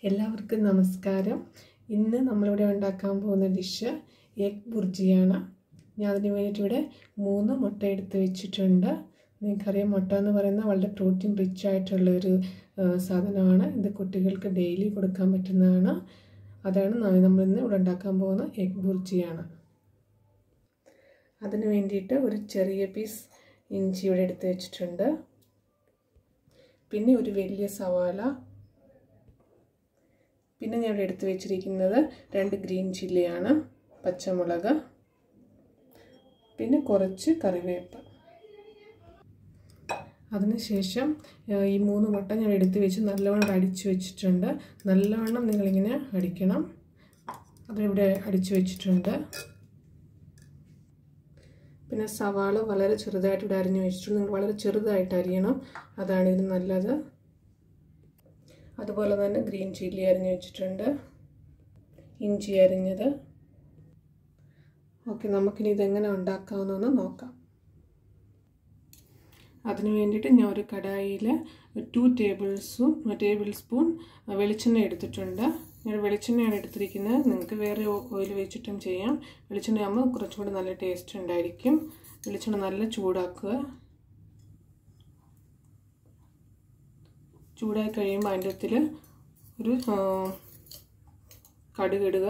എല്ലാവർക്കും നമസ്കാരം. ഇന്ന് നമ്മളിവിടെ ഉണ്ടാക്കാൻ പോകുന്ന ഡിഷ് എഗ് ബുർജിയാണ്. ഞാൻ അതിന് വേണ്ടിയിട്ട് ഇവിടെ 3 മുട്ട എടുത്ത് വെച്ചിട്ടുണ്ട്. നിങ്ങൾക്കറിയാം, മുട്ട എന്ന് പറയുന്നത് വളരെ പ്രോട്ടീൻ റിച്ച് ആയിട്ടുള്ളൊരു സാധനമാണ്. ഇത് കുട്ടികൾക്ക് ഡെയിലി കൊടുക്കാൻ പറ്റുന്നതാണ്. അതാണ് നമ്മളിന്ന് ഇവിടെ ഉണ്ടാക്കാൻ പോകുന്ന എഗ് ബുർജിയാണ്. അതിന് വേണ്ടിയിട്ട് ഒരു ചെറിയ പീസ് ഇഞ്ചി ഇവിടെ എടുത്ത് വെച്ചിട്ടുണ്ട്. പിന്നെ ഒരു വലിയ സവാള, പിന്നെ ഞാൻ ഇവിടെ എടുത്ത് വെച്ചിരിക്കുന്നത് 2 ഗ്രീൻ ചില്ലിയാണ്, പച്ചമുളക്, പിന്നെ കുറച്ച് കറിവേപ്പ്. അതിനുശേഷം ഈ 3 മുട്ട ഞാൻ എടുത്ത് വെച്ച് നല്ലവണ്ണം അടിച്ചു വെച്ചിട്ടുണ്ട്. നല്ലവണ്ണം നിങ്ങളിങ്ങനെ അടിക്കണം. അതിവിടെ അടിച്ചു വെച്ചിട്ടുണ്ട്. പിന്നെ സവാള വളരെ ചെറുതായിട്ട് ഇവിടെ അരിഞ്ഞു വെച്ചിട്ടുണ്ട്. നിങ്ങൾ വളരെ ചെറുതായിട്ട് അരിയണം, അതാണ് ഇതിന് നല്ലത്. അതുപോലെ തന്നെ ഗ്രീൻ ചില്ലി അരിഞ്ഞു വെച്ചിട്ടുണ്ട്, ഇഞ്ചി അരിഞ്ഞത്. ഓക്കെ, നമുക്കിനി ഇതെങ്ങനെ ഉണ്ടാക്കാമെന്നൊന്ന് നോക്കാം. അതിന് വേണ്ടിയിട്ട് ഞാൻ ഒരു കടായിൽ 2 ടേബിൾ സ്പൂൺ വെളിച്ചെണ്ണ എടുത്തിട്ടുണ്ട്. ഞാൻ വെളിച്ചെണ്ണയാണ് എടുത്തിരിക്കുന്നത്. നിങ്ങൾക്ക് വേറെ ഓയിൽ വെച്ചിട്ടും ചെയ്യാം. വെളിച്ചെണ്ണ ആകുമ്പോൾ കുറച്ചുകൂടി നല്ല ടേസ്റ്റ് ഉണ്ടായിരിക്കും. വെളിച്ചെണ്ണ നല്ല ചൂടാക്കുക. ചൂടായി കഴിയുമ്പോൾ അതിൻ്റെ അകത്തിൽ ഒരു കടുക് ഇടുക.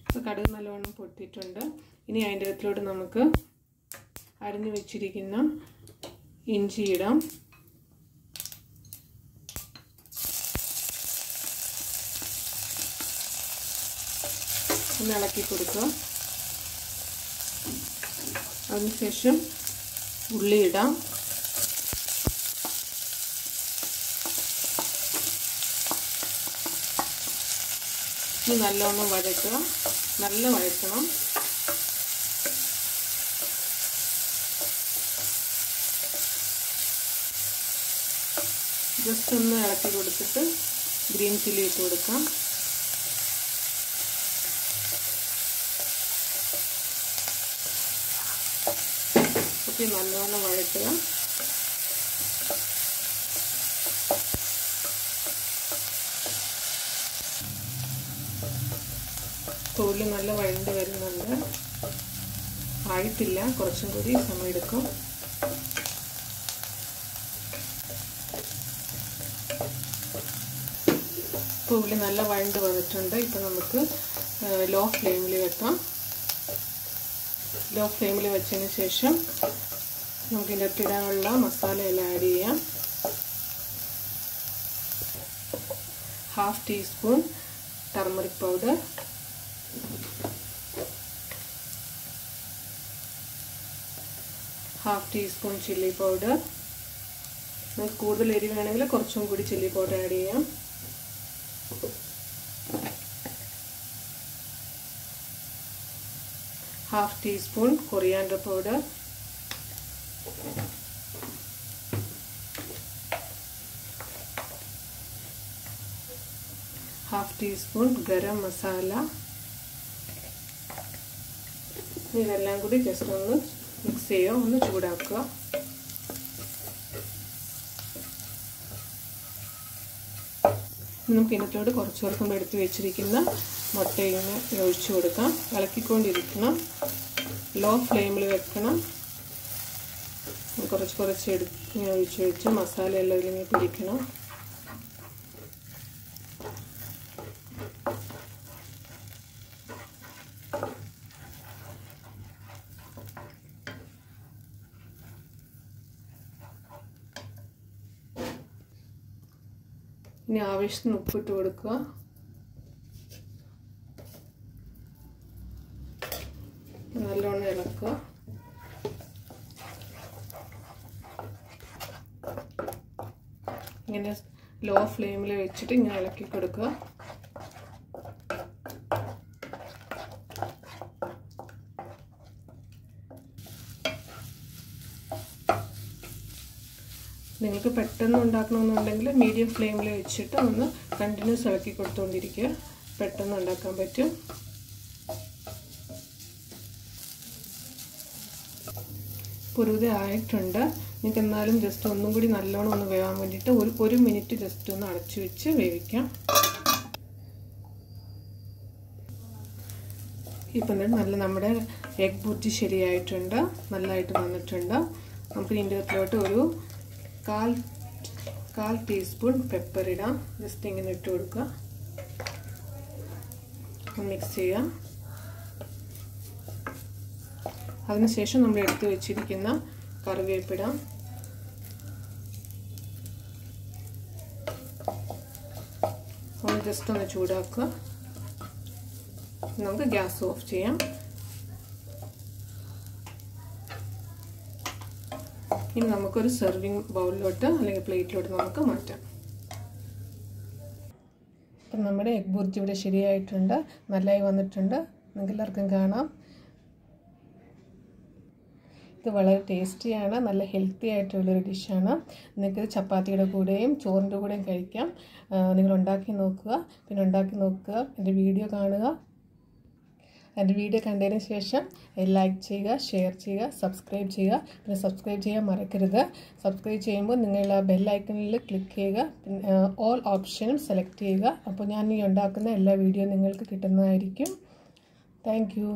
ഇപ്പോൾ കടുക് നല്ലവണ്ണം പൊട്ടിയിട്ടുണ്ട്. ഇനി അതിൻ്റെ അകത്തിലോട്ട് നമുക്ക് അരിഞ്ഞു വെച്ചിരിക്കുന്ന ഇഞ്ചി ഇടാം. ഒന്ന് ഇളക്കി കൊടുക്കുക. അതിനുശേഷം ഉള്ളി ഇടാം. ഇനി നല്ലോണം വഴറ്റുക. നല്ല വഴറ്റണം. ജസ്റ്റ് ഒന്ന് ഇളക്കി കൊടുത്തിട്ട് ഗ്രീൻ ചില്ലി ഇട്ട് കൊടുക്കാം. നല്ലോണം വഴറ്റുക. ഉള്ളി നല്ല വഴണ്ട് വരുന്നുണ്ട്. ആയിട്ടില്ല, കുറച്ചും കൂടി സമയമെടുക്കും. ഇപ്പോൾ ഉള്ളി നല്ല വഴണ്ട് വന്നിട്ടുണ്ട്. ഇപ്പം നമുക്ക് ലോ ഫ്ലെയിമിൽ വെക്കാം. ലോ ഫ്ലെയിമിൽ വെച്ചതിന് ശേഷം നമുക്ക് ഇതിനകത്ത് ഇടാനുള്ള മസാലയെല്ലാം ആഡ് ചെയ്യാം. 1/2 teaspoon turmeric powder, 1/2 teaspoon chilli powder. നിങ്ങൾക്ക് കൂടുതൽ എരിവ് വേണമെങ്കിൽ കുറച്ചും കൂടി ചില്ലി പൗഡർ ആഡ് ചെയ്യാം. 1/2 teaspoon coriander powder, 1/2 teaspoon garam masala. ഇതെല്ലാം കൂടി ജസ്റ്റ് ഒന്ന് മിക്സ് ചെയ്യുക, ഒന്ന് ചൂടാക്കുക. നമുക്ക് ഇതിനകത്തോട് കുറച്ചോർക്കും എടുത്ത് വെച്ചിരിക്കുന്ന മുട്ടയിങ്ങനെ ഒഴിച്ചു കൊടുക്കാം. ഇളക്കിക്കൊണ്ടിരിക്കണം. ലോ ഫ്ലെയിമിൽ വെക്കണം. കുറച്ച് ഇങ്ങനെ ഒഴിച്ച് വെച്ച് മസാല എല്ലാം ഇതിലിങ്ങനെ പിടിക്കണം. ഇനി ആവശ്യത്തിന് ഉപ്പിട്ട് കൊടുക്കുക. നല്ലോണം ഇളക്കുക. ഇങ്ങനെ ലോ ഫ്ലെയിമിൽ വെച്ചിട്ട് ഇങ്ങനെ ഇളക്കി കൊടുക്കുക. നിങ്ങൾക്ക് പെട്ടെന്ന് ഉണ്ടാക്കണമെന്നുണ്ടെങ്കിൽ മീഡിയം ഫ്ലെയിമിൽ വെച്ചിട്ട് ഒന്ന് കണ്ടിന്യൂസ് ഇളക്കി കൊടുത്തുകൊണ്ടിരിക്കുക. പെട്ടെന്ന് ഉണ്ടാക്കാൻ പറ്റും. കുറുതെ ആയിട്ടുണ്ട്. നിങ്ങൾക്ക് എന്നാലും ജസ്റ്റ് ഒന്നും കൂടി നല്ലോണം ഒന്ന് വേവാൻ വേണ്ടിയിട്ട് ഒരു മിനിറ്റ് ജസ്റ്റ് ഒന്ന് അടച്ചു വെച്ച് വേവിക്കാം. ഇപ്പം നല്ല നമ്മുടെ എഗ് ബുർജി ശരിയായിട്ടുണ്ട്, നല്ലതായിട്ട് വന്നിട്ടുണ്ട്. നമുക്ക് ഇതിൻ്റെ അകത്തിലോട്ട് ഒരു കാൽ ടീസ്പൂൺ പെപ്പർ ഇടാം. ജസ്റ്റ് ഇങ്ങനെ ഇട്ട് കൊടുക്കുക, മിക്സ് ചെയ്യാം. അതിനുശേഷം നമ്മൾ എടുത്ത് വെച്ചിരിക്കുന്ന കറിവേപ്പില ഒന്ന് ജസ്റ്റ് ഒന്ന് ചൂടാക്കുക. നമുക്ക് ഗ്യാസ് ഓഫ് ചെയ്യാം. ഇനി നമുക്കൊരു സെർവിങ് ബൗളിലോട്ട് അല്ലെങ്കിൽ പ്ലേറ്റിലോട്ട് നമുക്ക് മാറ്റാം. അപ്പം നമ്മുടെ എഗ് ബുർജി ഇവിടെ ശരിയായിട്ടുണ്ട്, നല്ലതായി വന്നിട്ടുണ്ട്. നിങ്ങൾക്ക് എല്ലാവർക്കും കാണാം. ഇത് വളരെ ടേസ്റ്റിയാണ്, നല്ല ഹെൽത്തി ആയിട്ടുള്ളൊരു ഡിഷാണ്. നിങ്ങൾക്കിത് ചപ്പാത്തിയുടെ കൂടെയും ചോറിൻ്റെ കൂടെയും കഴിക്കാം. നിങ്ങൾ ഉണ്ടാക്കി നോക്കുക. പിന്നെ ഉണ്ടാക്കി നോക്കുക, എൻ്റെ വീഡിയോ കാണുക. എൻ്റെ വീഡിയോ കണ്ടതിന് ശേഷം ലൈക്ക് ചെയ്യുക, ഷെയർ ചെയ്യുക, സബ്സ്ക്രൈബ് ചെയ്യുക. പിന്നെ സബ്സ്ക്രൈബ് ചെയ്യാൻ മറക്കരുത്. സബ്സ്ക്രൈബ് ചെയ്യുമ്പോൾ നിങ്ങൾ ആ ബെൽ ഐക്കണിൽ ക്ലിക്ക് ചെയ്യുക, പിന്നെ ഓൾ ഓപ്ഷനും സെലക്ട് ചെയ്യുക. അപ്പോൾ ഞാൻ ഈ ഉണ്ടാക്കുന്ന എല്ലാ വീഡിയോയും നിങ്ങൾക്ക് കിട്ടുന്നതായിരിക്കും. Thank you.